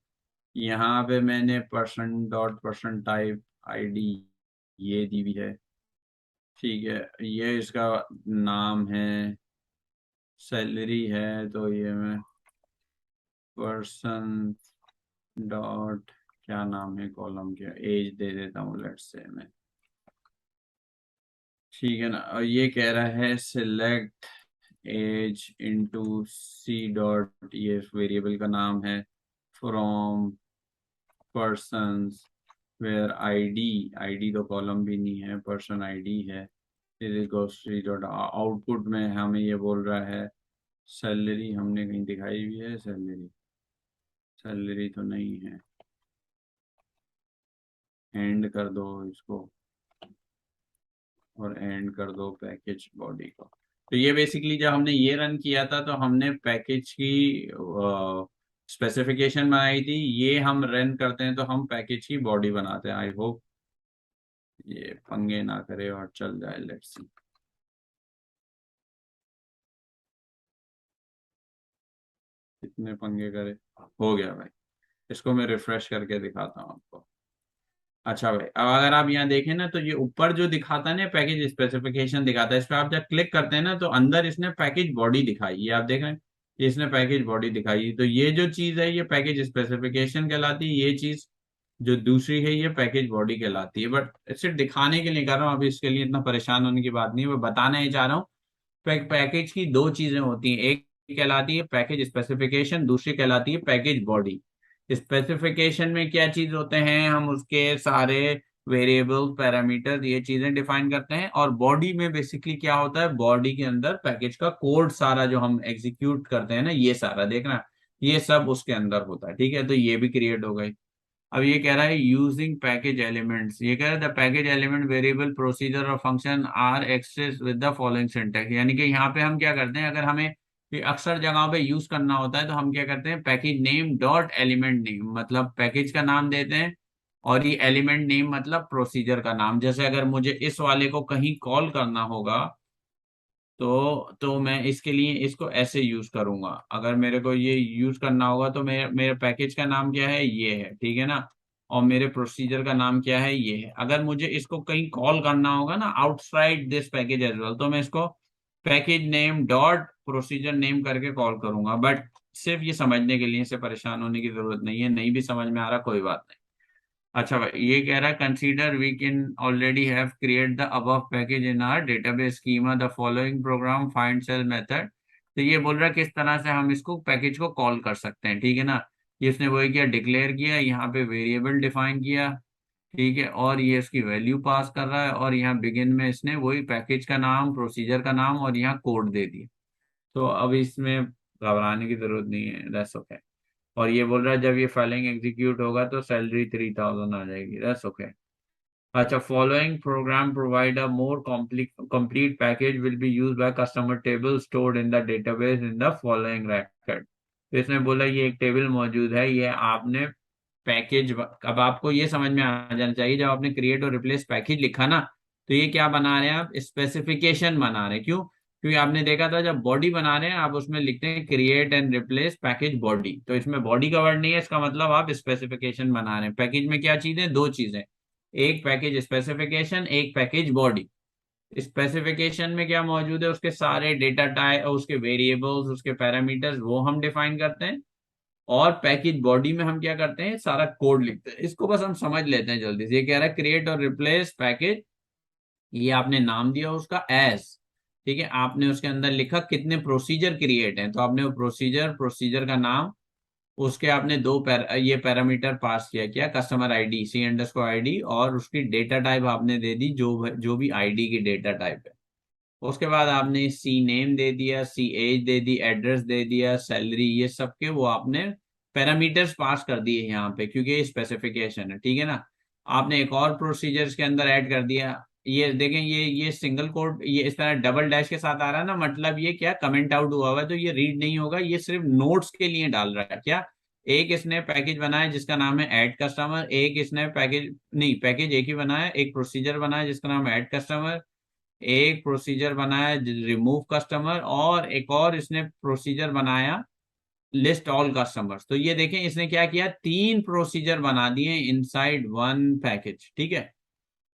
यहाँ पे मैंने person dot person type ID ये दी हुई है, ठीक है। ये इसका नाम है, सैलरी है, तो ये मैं पर्सन डॉट क्या नाम है कॉलम के, एज दे देता हूँ लेट्स से मैं, ठीक है ना। और ये कह रहा है select as into C dot, ये वेरिएबल का नाम है, from persons where ID, ID तो कॉलम भी नहीं है, पर्सन आईडी है, सी डॉट आउटपुट में हमें ये बोल रहा है सैलरी, हमने कहीं दिखाई हुई है सैलरी, सैलरी तो नहीं है, एंड कर दो इसको और एंड कर दो पैकेज बॉडी को। तो ये बेसिकली जब हमने ये रन किया था तो हमने पैकेज की स्पेसिफिकेशन बनाई थी, ये हम रन करते हैं तो हम पैकेज की बॉडी बनाते हैं। आई होप ये पंगे ना करे और चल जाए, लेट्स सी कितने पंगे करे। हो गया भाई, इसको मैं रिफ्रेश करके दिखाता हूँ आपको। अच्छा भाई, अब अगर आप यहाँ देखें ना तो ये ऊपर जो दिखाता है ना पैकेज स्पेसिफिकेशन दिखाता है, इस पर आप जब क्लिक करते हैं ना तो अंदर इसने पैकेज बॉडी दिखाई, ये आप देख रहे हैं, ये इसने पैकेज बॉडी दिखाई, तो ये जो चीज है ये पैकेज स्पेसिफिकेशन कहलाती है, ये चीज जो दूसरी है ये पैकेज बॉडी कहलाती है। बट सिर्फ दिखाने के लिए कर रहा हूँ, अभी इसके लिए इतना परेशान होने की बात नहीं है, मैं बताना ही चाह रहा हूँ। पैकेज की दो चीजें होती हैं, एक कहलाती है पैकेज स्पेसिफिकेशन, दूसरी कहलाती है पैकेज बॉडी। स्पेसिफिकेशन में क्या चीज होते हैं, हम उसके सारे वेरिएबल पैरामीटर ये चीजें डिफाइन करते हैं, और बॉडी में बेसिकली क्या होता है, बॉडी के अंदर पैकेज का कोड सारा जो हम एग्जीक्यूट करते हैं ना, ये सारा देखना, ये सब उसके अंदर होता है। ठीक है, तो ये भी क्रिएट हो गई। अब ये कह रहा है यूजिंग पैकेज एलिमेंट्स, ये कह रहा है the package element variable procedure और function are access with the following syntax. यानी कि यहाँ पे हम क्या करते हैं, अगर हमें ये अक्सर जगहों पे यूज करना होता है तो हम क्या करते हैं, package name dot element name, मतलब पैकेज का नाम देते हैं, और ये एलिमेंट नेम मतलब प्रोसीजर का नाम। जैसे अगर मुझे इस वाले को कहीं कॉल करना होगा, तो मैं इसके लिए इसको ऐसे यूज करूंगा। अगर मेरे को ये यूज करना होगा तो मेरे मेरे पैकेज का नाम क्या है, ये है, ठीक है ना, और मेरे प्रोसीजर का नाम क्या है, ये है। अगर मुझे इसको कहीं कॉल करना होगा ना outside this package as well, तो मैं इसको package name dot procedure name करके कॉल करूंगा। बट सिर्फ ये समझने के लिए, इसे परेशान होने की जरूरत नहीं है, नहीं भी समझ में आ रहा कोई बात नहीं। अच्छा भाई, ये कह रहा है consider we can already have create the above package in our database schema the following program find sal method. तो ये बोल रहा है किस तरह से हम इसको पैकेज को कॉल कर सकते हैं, ठीक है ना। ये इसने वही किया, डिक्लेयर किया, यहाँ पे वेरिएबल डिफाइन किया, ठीक है, और ये इसकी वैल्यू पास कर रहा है, और यहाँ बिगिन में इसने वही पैकेज का नाम, प्रोसीजर का नाम, और यहाँ कोड दे दिया। तो अब इसमें घबराने की जरूरत नहीं है, दैट्स ओके। और ये बोल रहा है जब ये फाइलिंग एग्जीक्यूट होगा तो सैलरी 3000 आ जाएगी, दैट्स ओके। अच्छा, following programme provide a more complete package will be used by customer table stored in the database in the following racket. तो इसने बोला ये एक टेबल मौजूद है, ये आपने पैकेज, अब आपको ये समझ में आ जाना चाहिए, जब आपने क्रिएट और रिप्लेस पैकेज लिखा ना, तो ये क्या बना रहे हैं आप, स्पेसिफिकेशन बना रहे हैं। क्यों? क्योंकि आपने देखा था जब बॉडी बना रहे हैं आप उसमें लिखते हैं create and replace package body, तो इसमें बॉडी का वर्ड नहीं है, इसका मतलब आप स्पेसिफिकेशन बना रहे हैं। पैकेज में क्या चीजें, दो चीजें, एक पैकेज स्पेसिफिकेशन, एक पैकेज बॉडी। स्पेसिफिकेशन में क्या मौजूद है, उसके सारे डेटा टाइप, उसके वेरिएबल्स, उसके पैरामीटर्स, वो हम डिफाइन करते हैं। और पैकेज बॉडी में हम क्या करते हैं, सारा कोड लिखते हैं। इसको बस हम समझ लेते हैं जल्दी से। ये कह रहा है क्रिएट और रिप्लेस पैकेज, ये आपने नाम दिया उसका एस, ठीक है, आपने उसके अंदर लिखा कितने प्रोसीजर क्रिएट हैं, तो आपने वो प्रोसीजर, प्रोसीजर का नाम, उसके आपने ये पैरामीटर पास किया, क्या, कस्टमर आईडी, सी अंडरस्कोर आईडी, और उसकी डेटा टाइप आपने दे दी, जो भी आईडी की डेटा टाइप है। उसके बाद आपने सी नेम दे दिया, सी एज दे दी, एड्रेस दे दिया, सैलरी, ये सब के वो आपने पैरामीटर्स पास कर दिए यहाँ पे, क्योंकि ये स्पेसिफिकेशन है, ठीक है ना। आपने एक और प्रोसीजर्स के अंदर ऐड कर दिया, ये देखें, ये सिंगल कोड, ये इस तरह डबल डैश के साथ आ रहा है ना, मतलब ये क्या, कमेंट आउट हुआ हुआ है, तो ये रीड नहीं होगा, ये सिर्फ नोट्स के लिए डाल रहा है। क्या, एक इसने पैकेज बनाया जिसका नाम है ऐड कस्टमर, एक इसने पैकेज नहीं, पैकेज एक ही बनाया, एक प्रोसीजर बनाया जिसका नाम है ऐड कस्टमर, एक प्रोसीजर बनाया रिमूव कस्टमर, और एक और इसने प्रोसीजर बनाया लिस्ट ऑल कस्टमर्स। तो ये देखें इसने क्या किया, तीन प्रोसीजर बना दिए इनसाइड वन पैकेज, ठीक है।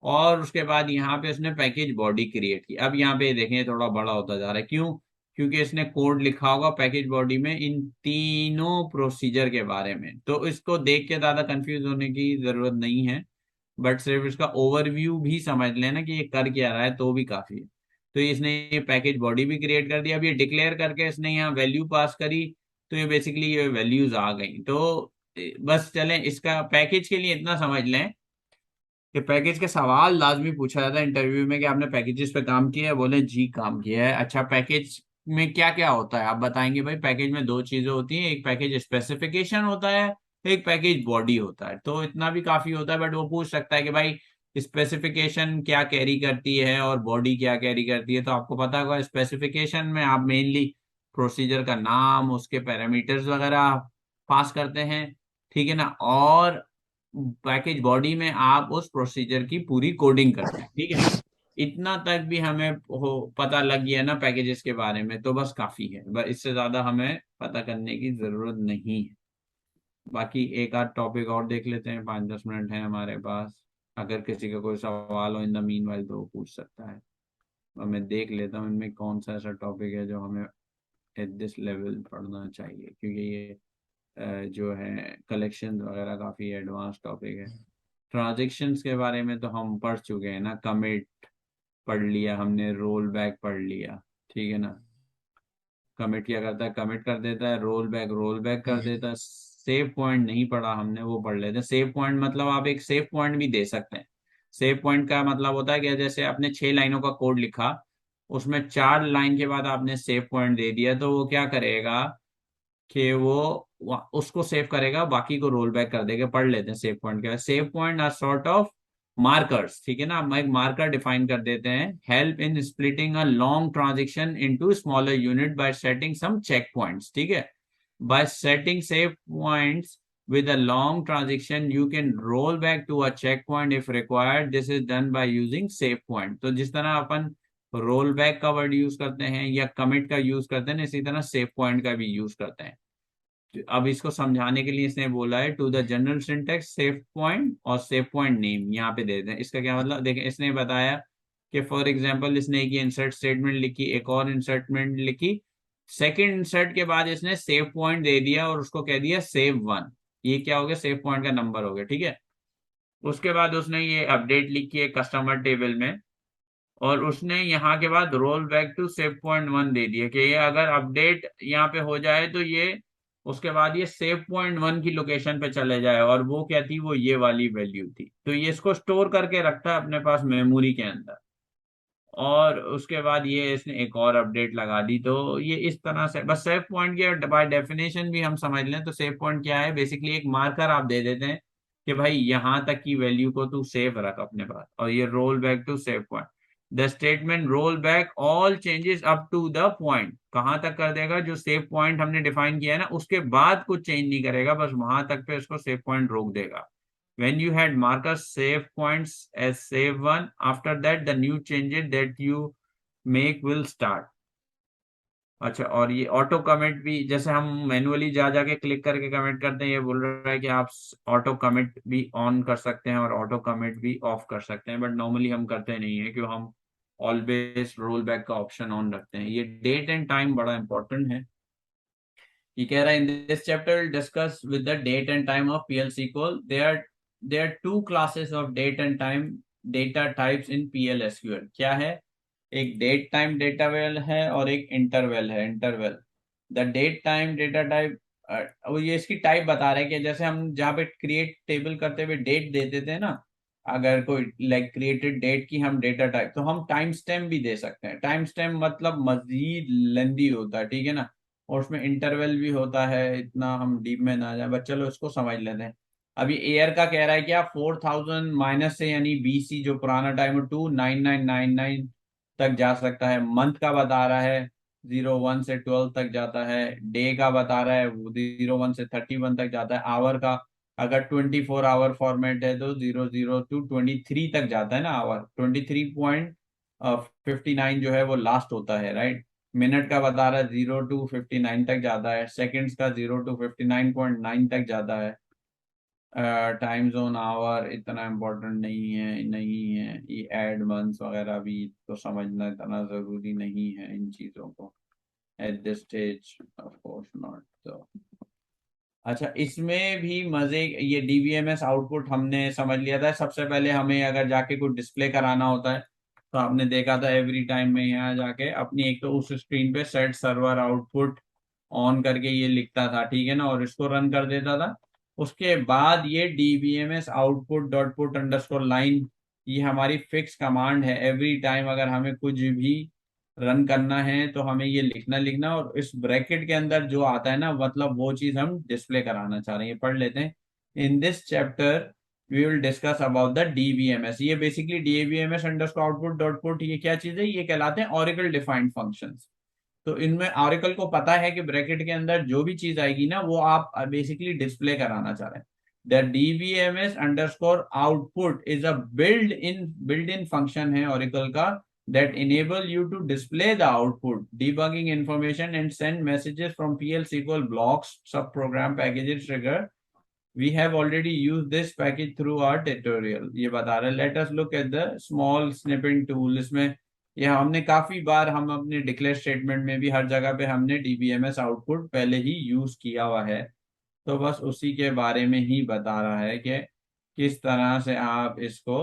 और उसके बाद यहाँ पे इसने पैकेज बॉडी क्रिएट की। अब यहाँ पे देखें थोड़ा बड़ा होता जा रहा है, क्यों? क्योंकि इसने कोड लिखा होगा पैकेज बॉडी में इन तीनों प्रोसीजर के बारे में, तो इसको देख के ज्यादा कंफ्यूज होने की जरूरत नहीं है। बट सिर्फ इसका ओवरव्यू भी समझ लेना कि ये कर क्या रहा है तो भी काफी है। तो इसने ये पैकेज बॉडी भी क्रिएट कर दिया। अब ये डिक्लेयर करके इसने यहाँ वैल्यू पास करी, तो ये बेसिकली ये वैल्यूज आ गई। तो बस चलें, इसका पैकेज के लिए इतना समझ लें कि पैकेज के सवाल लाजमी पूछा जाता है इंटरव्यू में कि आपने पैकेजेस पे काम किया है, बोले जी काम किया है। अच्छा, पैकेज में क्या क्या होता है आप बताएंगे भाई। पैकेज में दो चीजें होती हैं, एक पैकेज स्पेसिफिकेशन होता है, एक पैकेज बॉडी होता है। तो इतना भी काफी होता है, बट वो पूछ सकता है कि भाई स्पेसिफिकेशन क्या कैरी करती है और बॉडी क्या कैरी करती है। तो आपको पता होगा स्पेसिफिकेशन में आप मेनली प्रोसीजर का नाम, उसके पैरामीटर्स वगैरह पास करते हैं, ठीक है ना। और पैकेज बॉडी में आप उस प्रोसीजर की पूरी कोडिंग करते हैं, ठीक है। इतना तक भी हमें पता लग गया ना पैकेजेस के बारे में, तो बस काफी है, बस इससे ज्यादा हमें पता करने की जरूरत नहीं है। बाकी एक आध टॉपिक और देख लेते हैं, 5-10 मिनट है हमारे पास। अगर किसी का कोई सवाल हो इन द मीन वाइल तो वो पूछ सकता है, और मैं देख लेता हूँ इनमें कौन सा ऐसा टॉपिक है जो हमें एट दिस लेवल पढ़ना चाहिए, क्योंकि ये जो है कलेक्शन वगैरह काफ़ी एडवांस टॉपिक है। ट्रांजेक्शन्स के बारे में तो हम पढ़ चुके हैं ना, कमिट पढ़ लिया हमने, रोल बैक पढ़ लिया, ठीक है ना। कमिट क्या करता है, कमिट कर देता है, रोल बैक कर देता है। सेव पॉइंट नहीं पढ़ा हमने, वो पढ़ लेते हैं। सेव पॉइंट मतलब आप एक सेव पॉइंट भी दे सकते हैं। सेव पॉइंट का मतलब होता है कि जैसे आपने 6 लाइनों का कोड लिखा, उसमें 4 लाइन के बाद आपने सेव पॉइंट दे दिया, तो वो क्या करेगा कि वो उसको सेव करेगा, बाकी को रोल बैक कर देगा। पढ़ लेते हैं सेव पॉइंट क्या है। Save point are sort of markers, ठीक है ना। हम एक मार्कर डिफाइन कर देते हैं, help in splitting a long transaction into smaller unit by setting some check points, ठीक है। By setting save points with a long transaction you can roll back to a checkpoint if required. This is done by using save point. तो जिस तरह अपन रोल बैक का वर्ड यूज करते हैं या कमिट का यूज करते हैं, इसी तरह सेव पॉइंट का भी यूज करते हैं। अब इसको समझाने के लिए इसने बोला है to the general syntax save point और सेव पॉइंट नेम यहाँ पे दे दें। इसका क्या मतलब, देखें इसने बताया कि फॉर एग्जांपल इसने एक इंसर्ट स्टेटमेंट लिखी, एक और इंसर्टमेंट लिखी, सेकंड इंसर्ट के बाद इसने सेव पॉइंट दे दिया और उसको कह दिया सेव 1। ये क्या हो गया, सेव पॉइंट का नंबर हो गया, ठीक है। उसके बाद उसने ये अपडेट लिखी है कस्टमर टेबल में, और उसने यहाँ के बाद roll back to save point 1 दे दिया कि ये अगर अपडेट यहाँ पे हो जाए तो ये उसके बाद ये सेव पॉइंट 1 की लोकेशन पे चले जाए, और वो क्या थी, वो ये वाली वैल्यू थी। तो ये इसको स्टोर करके रखता है अपने पास मेमोरी के अंदर। और उसके बाद ये इसने एक और अपडेट लगा दी। तो ये इस तरह से बस सेव पॉइंट के बाय डेफिनेशन भी हम समझ लें तो सेव पॉइंट क्या है, बेसिकली एक मार्कर आप दे देते हैं कि भाई यहाँ तक की वैल्यू को तू सेव रख अपने पास, और ये roll back to save point. The statement roll back all changes up to the point, कहाँ तक कर देगा, जो सेव पॉइंट हमने डिफाइन किया है ना उसके बाद कुछ चेंज नहीं करेगा, बस वहां तक पे उसको सेव पॉइंट रोक देगा। When you had markers save points as save 1, after that the new changes that you make will start. अच्छा, और ये ऑटो कमिट भी, जैसे हम मैनुअली जा जाके क्लिक करके कमिट करते हैं, ये बोल रहा है कि आप ऑटो कमिट भी ऑन कर सकते हैं और ऑटो कमिट भी ऑफ कर सकते हैं, बट नॉर्मली हम करते नहीं है क्यों, हम ऑलवेज रोल बैक का ऑप्शन ऑन रखते हैं। ये डेट एंड टाइम बड़ा इंपॉर्टेंट है। ये कह रहा है in this chapter will discuss with the date and time of PL SQL। There two classes of date and time data types in PL SQL। क्या है, एक डेट टाइम डेटा वेल है और एक इंटरवल है, interval. The date time data type, वो ये इसकी टाइप बता रहा है कि जैसे हम जहाँ पे क्रिएट टेबल करते हुए डेट दे देते हैं ना, अगर कोई लाइक क्रिएटेड डेट की हम डेटा टाइप, तो हम टाइम स्टैम्प भी दे सकते हैं। टाइम स्टैम्प मतलब मजीद लेंदी होता है, ठीक है ना, और उसमें इंटरवल भी होता है, इतना हम डीप में ना जाए, बट चलो इसको समझ लेते हैं। अभी एयर का कह रहा है क्या, 4000 माइनस से यानी BC जो पुराना टाइम है 29999 तक जा सकता है। मंथ का बता रहा है 01 से 12 तक जाता है। डे का बता रहा है 01 से 31 तक जाता है। आवर का अगर 24 आवर फॉर्मेट है तो 00 to 23 तक जाता है ना आवर। 23.59 जो है वो लास्ट होता है, राइट। मिनट का बता रहा है 0 to 59 तक जाता है। सेकंड्स का 0 to 59.9 तक जाता है। टाइम जोन आवर इतना इम्पोर्टेंट नहीं है ये एड मंथ्स वगैरह भी तो समझना इतना जरूरी नहीं है इन चीजों को at this stage, of course not. तो अच्छा, इसमें भी मजे, ये DBMS आउटपुट हमने समझ लिया था। सबसे पहले हमें अगर जाके कुछ डिस्प्ले कराना होता है तो आपने देखा था एवरी टाइम में यहाँ जाके अपनी एक तो उस स्क्रीन पे सेट सर्वर आउटपुट ऑन करके ये लिखता था, ठीक है ना, और इसको रन कर देता था। उसके बाद ये DBMS output dot put underscore line, ये हमारी फिक्स कमांड है। एवरी टाइम अगर हमें कुछ भी रन करना है तो हमें ये लिखना और इस ब्रैकेट के अंदर जो आता है ना, मतलब वो चीज हम डिस्प्ले कराना चाह रहे हैं। पढ़ लेते हैं। In this chapter we will discuss about the DBMS। ये basically DBMS underscore output dot put, ये क्या चीज है, ये कहलाते हैं ऑरेकल डिफाइंड फंक्शंस। तो इनमें ऑरेकल को पता है कि ब्रैकेट के अंदर जो भी चीज आएगी ना वो आप बेसिकली डिस्प्ले कराना चाह रहे हैं। The DBMS underscore output is a build in function है ऑरेकल का that enable you to display the output, debugging information and send messages from PL SQL blocks, subprogram packages trigger. We have already used this package through our tutorial। ये बता रहा है let us look at the small snipping tool। इसमें ये हमने काफी बार हम अपने डिक्लेयर स्टेटमेंट में भी हर जगह पे हमने DBMS आउटपुट पहले ही यूज किया हुआ है। तो बस उसी के बारे में ही बता रहा है कि किस तरह से आप इसको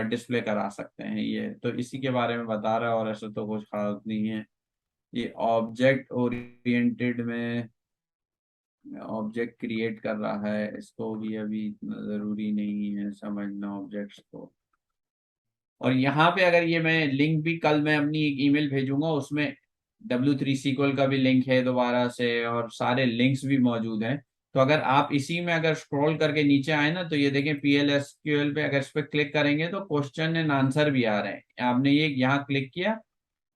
डिस्प्ले करा सकते हैं। ये तो इसी के बारे में बता रहा है, और ऐसा तो कुछ खास नहीं है। ये ऑब्जेक्ट ओरिएंटेड में ऑब्जेक्ट क्रिएट कर रहा है, इसको भी अभी इतना जरूरी नहीं है समझना ऑब्जेक्ट्स को। और यहाँ पे अगर ये मैं लिंक भी कल मैं अपनी एक ईमेल भेजूंगा, उसमें W3 SQL का भी लिंक है दोबारा से, और सारे लिंक्स भी मौजूद हैं। तो अगर आप इसी में अगर स्क्रॉल करके नीचे आए ना, तो ये देखें PL SQL पे अगर इस पे क्लिक करेंगे तो क्वेश्चन एंड आंसर भी आ रहे हैं। आपने ये यहाँ क्लिक किया,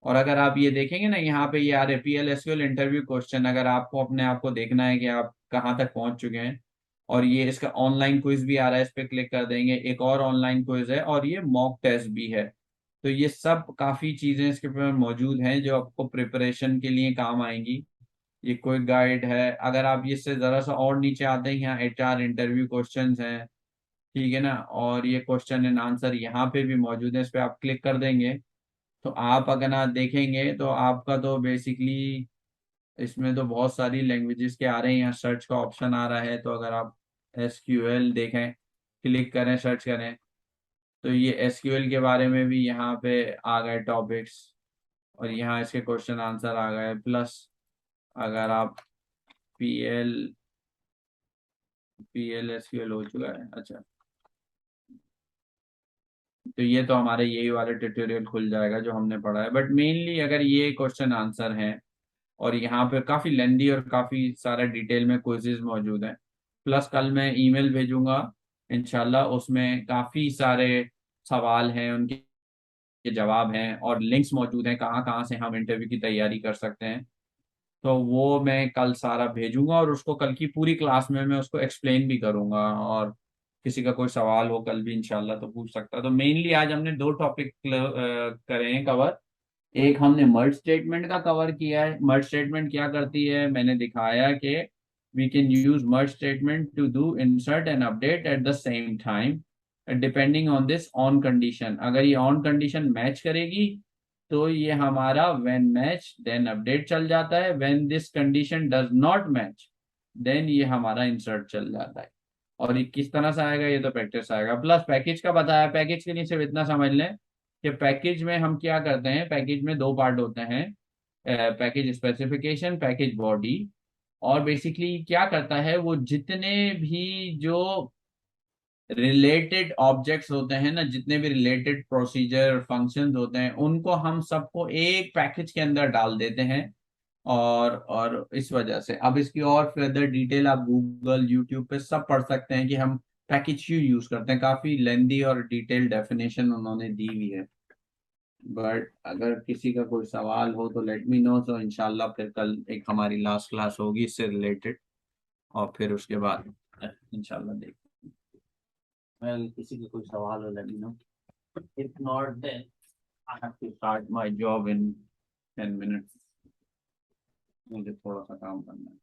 और अगर आप ये देखेंगे ना, यहाँ पे ये आ रहे PL SQL इंटरव्यू क्वेश्चन। अगर आपको अपने आप को देखना है कि आप कहाँ तक पहुंच चुके हैं, और ये इसका ऑनलाइन क्विज भी आ रहा है, इस पे क्लिक कर देंगे, एक और ऑनलाइन क्विज है, और ये मॉक टेस्ट भी है। तो ये सब काफी चीजें इसके ऊपर मौजूद हैं जो आपको प्रिपरेशन के लिए काम आएंगी। ये कोई गाइड है। अगर आप इससे जरा सा और नीचे आते हैं, यहाँ HR इंटरव्यू क्वेश्चंस हैं, ठीक है ना, और ये क्वेश्चन एंड आंसर यहाँ पे भी मौजूद है। इस पे आप क्लिक कर देंगे, तो आप अगर आप देखेंगे तो आपका तो बेसिकली इसमें तो बहुत सारी लैंग्वेजेस के आ रहे हैं। यहाँ सर्च का ऑप्शन आ रहा है, तो अगर आप SQL देखें, क्लिक करें, सर्च करें, तो ये SQL के बारे में भी यहाँ पे आ गए टॉपिक्स, और यहाँ इसके क्वेश्चन आंसर आ गए। प्लस अगर आप PL PL SQL हो चुका है, अच्छा, तो ये तो हमारे यही वाले ट्यूटोरियल खुल जाएगा जो हमने पढ़ा है। बट मेनली अगर ये क्वेश्चन आंसर हैं, और यहाँ पे काफी लेंदी और काफी सारा डिटेल में क्विजेज मौजूद हैं। प्लस कल मैं ईमेल भेजूंगा इंशाल्लाह, उसमें काफी सारे सवाल हैं, उनके जवाब हैं, और लिंक्स मौजूद हैं कहाँ कहाँ से हम इंटरव्यू की तैयारी कर सकते हैं। तो वो मैं कल सारा भेजूंगा, और उसको कल की पूरी क्लास में मैं उसको एक्सप्लेन भी करूंगा। और किसी का कोई सवाल हो कल भी इंशाल्लाह तो पूछ सकता है। तो मेनली आज हमने दो टॉपिक करे हैं कवर। एक हमने मर्ज स्टेटमेंट का कवर किया है। मर्ज स्टेटमेंट क्या करती है, मैंने दिखाया कि we can use merge statement to do insert and update at the same time depending on this on condition. अगर ये ऑन कंडीशन मैच करेगी तो ये हमारा व्हेन मैच देन अपडेट चल जाता है, when this condition does not match then ये हमारा इंसर्ट चल जाता है। और ये किस तरह से आएगा, ये तो प्रैक्टिस आएगा। प्लस पैकेज का बताया। पैकेज के लिए सिर्फ इतना समझ लें कि पैकेज में हम क्या करते हैं। पैकेज में दो पार्ट होते हैं, पैकेज स्पेसिफिकेशन, पैकेज बॉडी। और बेसिकली क्या करता है, वो जितने भी जो रिलेटेड ऑब्जेक्ट्स होते हैं ना, जितने भी रिलेटेड प्रोसीजर फंक्शंस होते हैं, उनको हम सबको एक पैकेज के अंदर डाल देते हैं। और इस वजह से अब इसकी और फर्दर डिटेल आप गूगल यूट्यूब पे सब पढ़ सकते हैं कि हम पैकेज क्यों यूज करते हैं। काफी लेंदी और डिटेल डेफिनेशन उन्होंने दी हुई है। बट अगर किसी का कोई सवाल हो तो लेट मी नो, तो इंशाल्लाह फिर कल एक हमारी लास्ट क्लास होगी इससे रिलेटेड, और फिर उसके बाद इंशाल्लाह देख वेल किसी का कोई सवाल हो let me know. If not then I have to start my job in 10 minutes. मुझे थोड़ा सा काम करना है।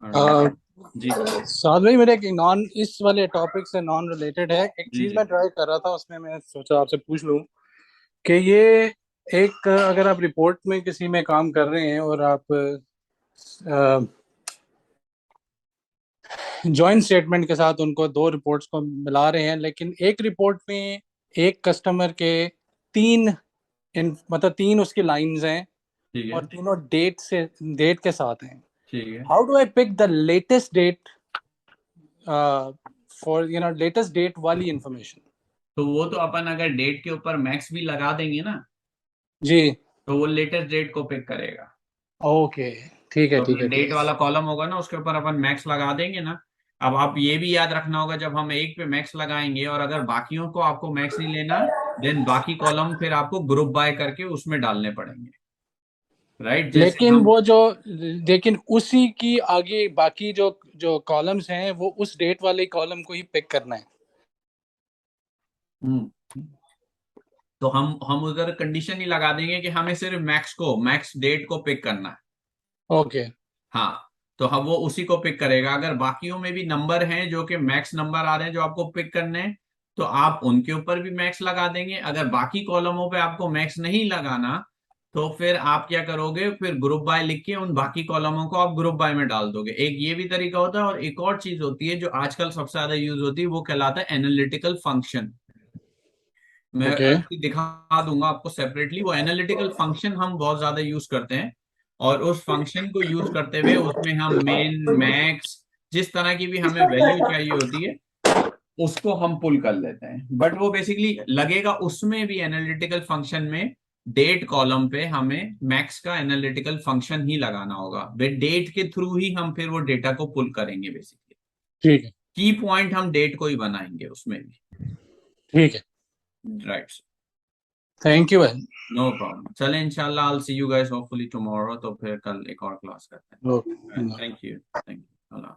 अ, जी साथ में ही मेरे एक नॉन इस वाले टॉपिक से नॉन रिलेटेड है एक जी चीज जी मैं ट्राई कर रहा था उसमें मैं सोचा आपसे पूछ लूं कि ये एक अगर आप रिपोर्ट में किसी में काम कर रहे हैं और आप जॉइंट स्टेटमेंट के साथ उनको दो रिपोर्ट्स को मिला रहे हैं लेकिन एक रिपोर्ट में एक कस्टमर के तीन मतलब तीन उसकी लाइंस हैं ठीक है और तीनों डेट के साथ हैं ठीक है। How do I pick the latest date for latest date वाली इंफॉर्मेशन तो वो तो अपन अगर डेट के ऊपर मैक्स भी लगा देंगे ना, जी तो वो लेटेस्ट डेट को पिक करेगा। ओके ठीक है तो ठीक अपना है ठीक डेट है वाला कॉलम होगा ना, उसके ऊपर अपन मैक्स लगा देंगे ना। अब आप ये भी याद रखना होगा, जब हम एक पे मैक्स लगाएंगे और अगर बाकियों को आपको मैक्स नहीं लेना, देन बाकी कॉलम फिर आपको ग्रुप बाय करके उसमें डालने पड़ेंगे। राइट, जैसे लेकिन हम वो जो लेकिन उसी की आगे बाकी जो जो कॉलम्स हैं वो उस डेट वाले कॉलम को ही पिक करना है हम्म, तो हम उधर कंडीशन ही लगा देंगे कि हमें सिर्फ मैक्स डेट को पिक करना है। ओके हाँ, तो हम वो उसी को पिक करेगा। अगर बाकियों में भी नंबर हैं जो कि मैक्स नंबर आ रहे हैं जो आपको पिक करने हैं, तो आप उनके ऊपर भी मैक्स लगा देंगे। अगर बाकी कॉलमों पे आपको मैक्स नहीं लगाना, तो फिर आप क्या करोगे, फिर ग्रुप बाय लिख के उन बाकी कॉलमों को आप ग्रुप बाय में डाल दोगे। एक ये भी तरीका होता है, और एक और चीज होती है जो आजकल सबसे ज्यादा यूज होती है, वो कहलाता है एनालिटिकल फंक्शन। मैं ओके। दिखा दूंगा आपको सेपरेटली। वो एनालिटिकल फंक्शन हम बहुत ज्यादा यूज करते हैं, और उस फंक्शन को यूज करते हुए उसमें हम मेन मैक्स जिस तरह की भी हमें वैल्यू चाहिए होती है उसको हम पुल कर लेते हैं। बट वो बेसिकली लगेगा उसमें भी एनालिटिकल फंक्शन में डेट कॉलम पे हमें मैक्स का एनालिटिकल फंक्शन ही लगाना होगा। वे डेट के थ्रू ही हम फिर वो डेटा को पुल करेंगे बेसिकली। ठीक है। की पॉइंट हम डेट को ही बनाएंगे उसमें भी। ठीक है। राइट। थैंक यू भाई। No problem. चले इंशाल्लाह I'll see you guys hopefully tomorrow। तो फिर कल एक और क्लास करते हैं। Okay. Thank you. Thank you.